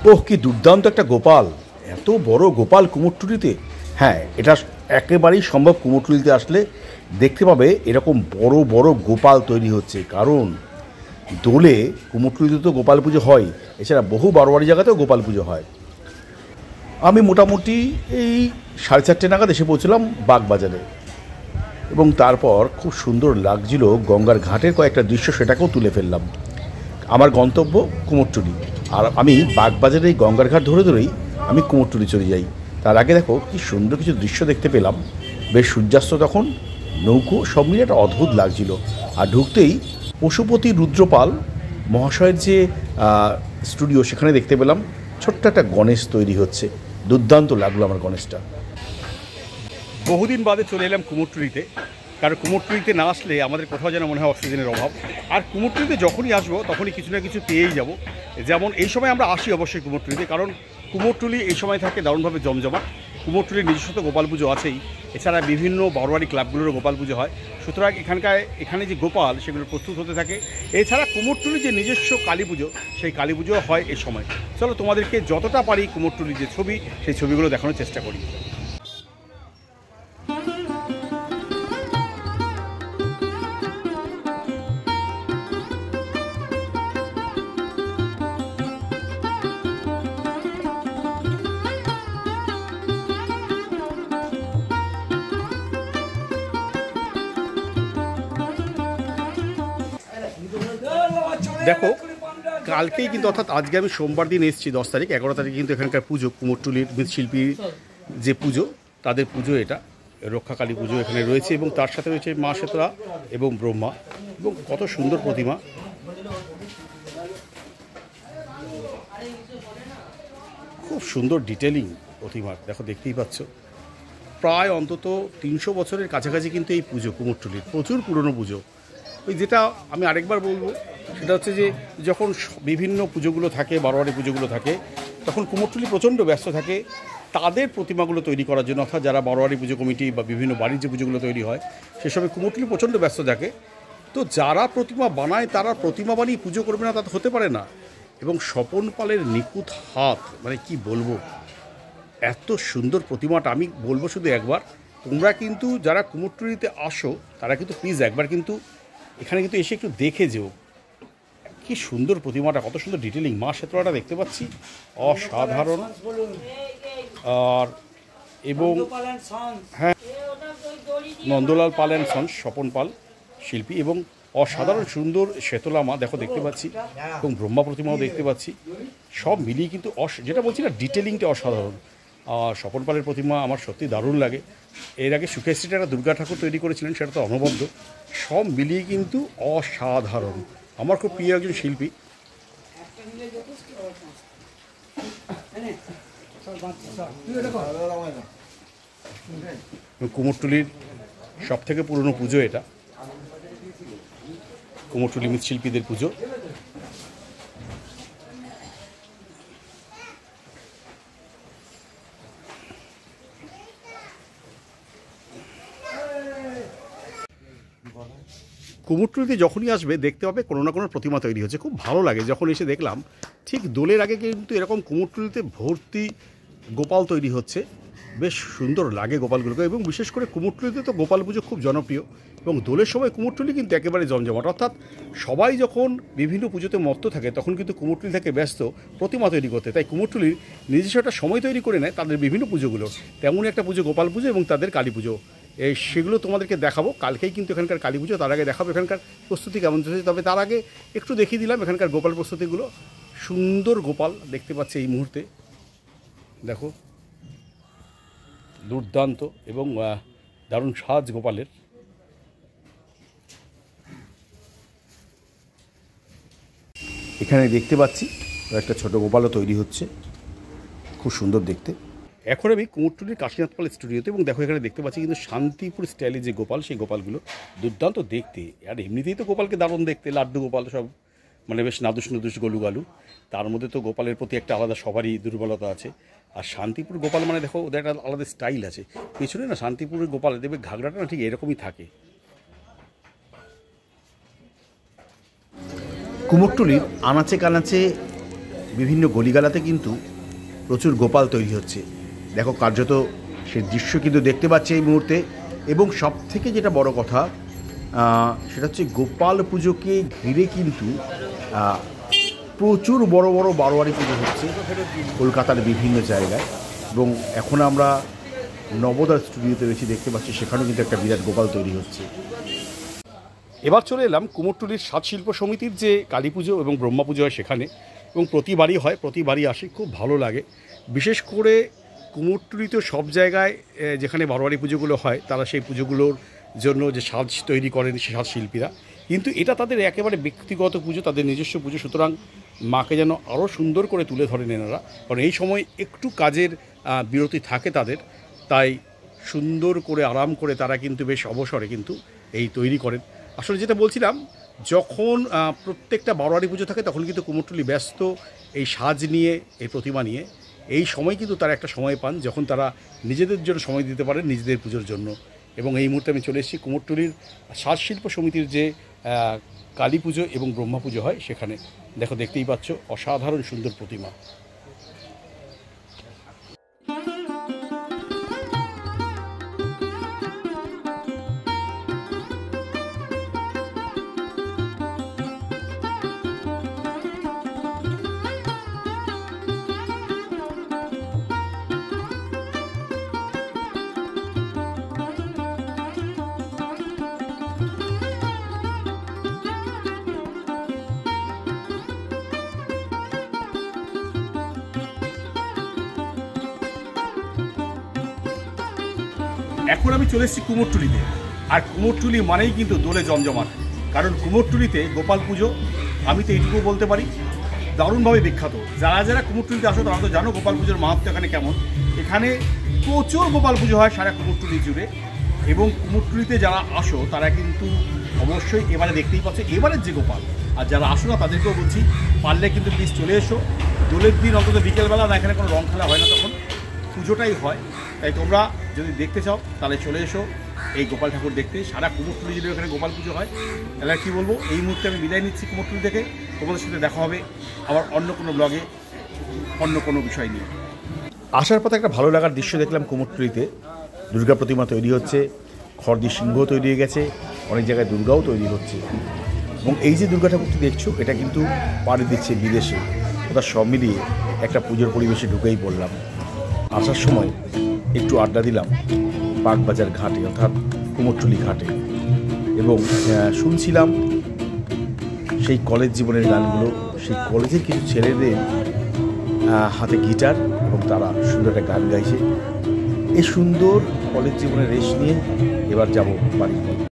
ওহ, কি দুর্দান্ত একটা গোপাল! এত বড় গোপাল কুমোরটুলিতে। হ্যাঁ, এটা একেবারেই সম্ভব। কুমোরটুলিতে আসলে দেখতে পাবে এরকম বড় বড় গোপাল তৈরি হচ্ছে। কারণ দোলে কুমোরটুলিতে তো গোপাল পুজো হয়, এছাড়া বহু বারোয়ারি জায়গাতেও গোপাল পুজো হয়। আমি মোটামুটি এই 4:30 নাগাদ এসে পৌঁছলাম বাগবাজারে, এবং তারপর খুব সুন্দর লাগছিল গঙ্গার ঘাটের কয়েকটা দৃশ্য, সেটাকেও তুলে ফেললাম। আমার গন্তব্য কুমোরটুলি, আর আমি বাগবাজারে এই গঙ্গার ঘাট ধরে ধরেই আমি কুমোরটুলি চলে যাই। তার আগে দেখো কি সুন্দর কিছু দৃশ্য দেখতে পেলাম। বেশ সূর্যাস্ত তখন, নৌকো, সব মিলিয়ে একটা অদ্ভুত লাগছিল। আর ঢুকতেই পশুপতি রুদ্রপাল মহাশয়ের যে স্টুডিও, সেখানে দেখতে পেলাম ছোট্ট একটা গণেশ তৈরি হচ্ছে। দুর্দান্ত লাগলো আমার গণেশটা। বহুদিন বাদে চলে এলাম কুমোরটুলিতে, কারণ কুমোরটুলিতে না আসলে আমাদের কোথাও যেন মনে হয় অক্সিজেনের অভাব। আর কুমোরটুলিতে যখনই আসবো তখনই কিছু না কিছু পেয়েই যাব। যেমন এই সময় আমরা আসি অবশ্যই কুমোরটুলিতে, কারণ কুমোরটুলি এই সময় থাকে দারুণভাবে জমজমাট। কুমোরটুলির নিজস্ব তো গোপাল পুজো আছেই, এছাড়া বিভিন্ন বারোয়ারি ক্লাবগুলোরও গোপাল পুজো হয়। সুতরাং এখানে যে গোপাল, সেগুলো প্রস্তুত হতে থাকে। এছাড়া কুমোরটুলির যে নিজস্ব কালী পুজো, সেই কালী পুজো হয় এই সময়। চলো তোমাদেরকে যতটা পারি কুমোরটুলির যে ছবি, সেই ছবিগুলো দেখানোর চেষ্টা করি। দেখো, কালকেই কিন্তু, অর্থাৎ আজকে আমি সোমবার দিন এসেছি 10 তারিখ, 11 তারিখে কিন্তু এখানকার পুজো, কুমোরটুলির মৃৎশিল্পী যে পুজো, তাদের পুজো এটা রক্ষাকালী পুজো এখানে রয়েছে। এবং তার সাথে রয়েছে মা শীতলা এবং ব্রহ্মা, এবং কত সুন্দর প্রতিমা। খুব সুন্দর ডিটেলিং প্রতিমার, দেখো দেখতেই পাচ্ছ। প্রায় অন্তত 300 বছরের কাছাকাছি কিন্তু এই পুজো কুমোরটুলির, প্রচুর পুরনো পুজো। ওই যেটা আমি আরেকবার বলবো, সেটা হচ্ছে যে যখন বিভিন্ন পুজোগুলো থাকে, বারোয়ারি পুজোগুলো থাকে, তখন কুমোরটুলি প্রচণ্ড ব্যস্ত থাকে তাদের প্রতিমাগুলো তৈরি করার জন্য। অর্থাৎ যারা বারোয়ারি পুজো কমিটি বা বিভিন্ন বাড়ির যে পুজোগুলো তৈরি হয়, সেসবে কুমোরটুলি প্রচণ্ড ব্যস্ত থাকে। তো যারা প্রতিমা বানায় তারা প্রতিমা বানিয়ে পুজো করবে না, তা তো হতে পারে না। এবং স্বপন পালের নিখুঁত হাত, মানে কি বলবো, এত সুন্দর প্রতিমাটা। আমি বলবো শুধু একবার, তোমরা কিন্তু যারা কুমোরটুলিতে আসো তারা কিন্তু প্লিজ একবার কিন্তু এখানে কিন্তু এসে একটু দেখে যেও কি সুন্দর প্রতিমাটা, কত সুন্দর ডিটেলিং। মা শীতলাটা দেখতে পাচ্ছি, অসাধারণ। আর এবং হ্যাঁ, নন্দলাল পাল অ্যান্ড সন্স, স্বপন পাল শিল্পী, এবং অসাধারণ সুন্দর শীতলা মা দেখো দেখতে পাচ্ছি, এবং ব্রহ্মা প্রতিমাও দেখতে পাচ্ছি। সব মিলিয়ে কিন্তু যেটা বলছি না, ডিটেলিংটা অসাধারণ। আর স্বপন পালের প্রতিমা আমার সত্যি দারুণ লাগে। এর আগে সুখে স্ট্রিটে একটা দুর্গা ঠাকুর তৈরি করেছিলেন, সেটা তো অনবদ্য। সব মিলিয়ে কিন্তু অসাধারণ। আমার খুব প্রিয় একজন শিল্পী। কুমোরটুলির সব থেকে পুরনো পুজো এটা, কুমোরটুলি মৃৎশিল্পীদের পুজো। কুমোরটুলিতে যখনই আসবে দেখতে পাবে কোনো না কোনো প্রতিমা তৈরি হচ্ছে। খুব ভালো লাগে যখন এসে দেখলাম ঠিক দোলের আগে কিন্তু এরকম কুমোরটুলিতে ভর্তি গোপাল তৈরি হচ্ছে। বেশ সুন্দর লাগে গোপালগুলোকে। এবং বিশেষ করে কুমোরটুলিতে তো গোপাল পুজো খুব জনপ্রিয়, এবং দোলের সময় কুমোরটুলি কিন্তু একেবারে জমজমাট। অর্থাৎ সবাই যখন বিভিন্ন পুজোতে মত্ত থাকে, তখন কিন্তু কুমোরটুলি থেকে ব্যস্ত প্রতিমা তৈরি করতে। তাই কুমোরটুলির নিজস্ব একটা সময় তৈরি করে নেয় তাদের বিভিন্ন পুজোগুলোর। তেমনই একটা পুজো গোপাল পুজো এবং তাদের কালী পুজো। সেগুলো তোমাদেরকে দেখাবো কালকেই কিন্তু এখানকার কালী পুজো। তার আগে দেখাবো এখানকার প্রস্তুতি কেমন চলছে। তবে তার আগে একটু দেখিয়ে দিলাম এখানকার গোপাল প্রস্তুতিগুলো। সুন্দর গোপাল দেখতে পাচ্ছে এই মুহূর্তে, দেখো দুর্দান্ত এবং দারুণ সাজ গোপালের। এখানে দেখতে পাচ্ছি একটা ছোট গোপালও তৈরি হচ্ছে, খুব সুন্দর দেখতে। এখন আমি কুমোরটুলির কাশীনাথ পাল স্টুডিওতে, এবং দেখো এখানে দেখতে পাচ্ছি কিন্তু শান্তিপুর স্টাইলে যে গোপাল, সেই গোপালগুলো দুর্দান্ত দেখতে। আর এমনিতেই তো গোপালকে দারুণ দেখতে, লাড্ডু গোপাল সব মানে বেশ নাদুস নাদুস গলু গালু। তার মধ্যে তো গোপালের প্রতি একটা আলাদা সবারই দুর্বলতা আছে। আর শান্তিপুর গোপাল মানে দেখো ওদের একটা আলাদা স্টাইল আছে। পেছনে না শান্তিপুরের গোপাল দেখবে ঘাগড়াটা না ঠিক এরকমই থাকে। কুমোরটুলির আনাচে কানাচে বিভিন্ন গলিগালাতে কিন্তু প্রচুর গোপাল তৈরি হচ্ছে। দেখো কার্যত সে দৃশ্য কিন্তু দেখতে পাচ্ছি এই মুহূর্তে। এবং সব থেকে যেটা বড় কথা সেটা হচ্ছে গোপাল পুজোকে ঘিরে কিন্তু প্রচুর বড় বড় বারোয়ারি পুজো হচ্ছে কলকাতার বিভিন্ন জায়গায়। এবং এখন আমরা নবদার স্টুডিওতে রয়েছি, দেখতে পাচ্ছি সেখানেও কিন্তু একটা বিরাট গোপাল তৈরি হচ্ছে। এবার চলে এলাম কুমোরটুলির সাজ শিল্প সমিতির যে কালী পুজো এবং ব্রহ্মা পুজো হয় সেখানে, এবং প্রতিবারই হয়, প্রতিবারই আসি, খুব ভালো লাগে। বিশেষ করে কুমোরটুলিতে সব জায়গায় যেখানে বারোয়ারি পুজোগুলো হয় তারা সেই পুজোগুলোর জন্য যে সাজ তৈরি করেন সে সাজ শিল্পীরা, কিন্তু এটা তাদের একেবারে ব্যক্তিগত পুজো, তাদের নিজস্ব পুজো। সুতরাং মাকে যেন আরও সুন্দর করে তুলে ধরেন এনারা, কারণ এই সময় একটু কাজের বিরতি থাকে তাদের, তাই সুন্দর করে আরাম করে তারা কিন্তু বেশ অবসরে কিন্তু এই তৈরি করেন। আসলে যেটা বলছিলাম, যখন প্রত্যেকটা বারোয়ারি পুজো থাকে তখন কিন্তু কুমোরটুলি ব্যস্ত এই সাজ নিয়ে, এই প্রতিমা নিয়ে। এই সময় কিন্তু তারা একটা সময় পান যখন তারা নিজেদের জন্য সময় দিতে পারেন, নিজেদের পুজোর জন্য। এবং এই মুহূর্তে আমি চলে এসেছি কুমোরটুলির সাজ শিল্প সমিতির যে কালী পুজো এবং ব্রহ্মা পুজো হয় সেখানে। দেখো, দেখতেই পাচ্ছ অসাধারণ সুন্দর প্রতিমা। এখন আমি চলে এসেছি কুমোরটুলিতে, আর কুমোরটুলি মানেই কিন্তু দোলে জমজমাট। কারণ কুমোরটুলিতে গোপাল পুজো, আমি তো এইটুকু বলতে পারি, দারুণভাবে বিখ্যাত। যারা যারা কুমোরটুলিতে আসো তারা তো জানো গোপাল পুজোর মাহাত্ম্য এখানে কেমন। এখানে প্রচুর গোপাল পুজো হয় সারা কুমোরটুলি জুড়ে। এবং কুমোরটুলিতে যারা আসো তারা কিন্তু অবশ্যই এবারে দেখতেই পাচ্ছ এবারের যে গোপাল। আর যারা আসো না তাদেরকেও বলছি, পারলে কিন্তু প্লিজ চলে এসো। দোলের দিন অন্তত বিকেলবেলা না, এখানে কোনো রং খেলা হয় না, তখন পুজোটাই হয়। তাই তোমরা যদি দেখতে চাও তাহলে চলে এসো এই গোপাল ঠাকুর দেখতে। সারা কুমোরটুলি জুড়ে এখানে গোপাল পুজো হয়। তাহলে কী বলবো, এই মুহূর্তে আমি বিদায় নিচ্ছি কুমোরটুলি থেকে। তোমাদের সাথে দেখা হবে আবার অন্য কোনো ব্লগে, অন্য কোনো বিষয় নিয়ে। আসার পথে একটা ভালো লাগার দৃশ্য দেখলাম কুমোরটুলিতে। দুর্গা প্রতিমা তৈরি হচ্ছে, খড়দি সিংহ তৈরি হয়ে গেছে, অনেক জায়গায় দুর্গাও তৈরি হচ্ছে। এবং এই যে দুর্গা ঠাকুরটি দেখছো এটা কিন্তু পাড়ি দিচ্ছে বিদেশে। ওটা সব মিলিয়ে একটা পুজোর পরিবেশে ঢুকেই পড়লাম। আসার সময় একটু আড্ডা দিলাম বাগবাজার ঘাটে, অর্থাৎ কুমোরটুলি ঘাটে, এবং শুনছিলাম সেই কলেজ জীবনের গানগুলো। সেই কলেজের কিছু ছেলেদের হাতে গিটার, এবং তারা সুন্দর একটা গান গাইছে। এই সুন্দর কলেজ জীবনের রেশ নিয়ে এবার যাব বাড়ি।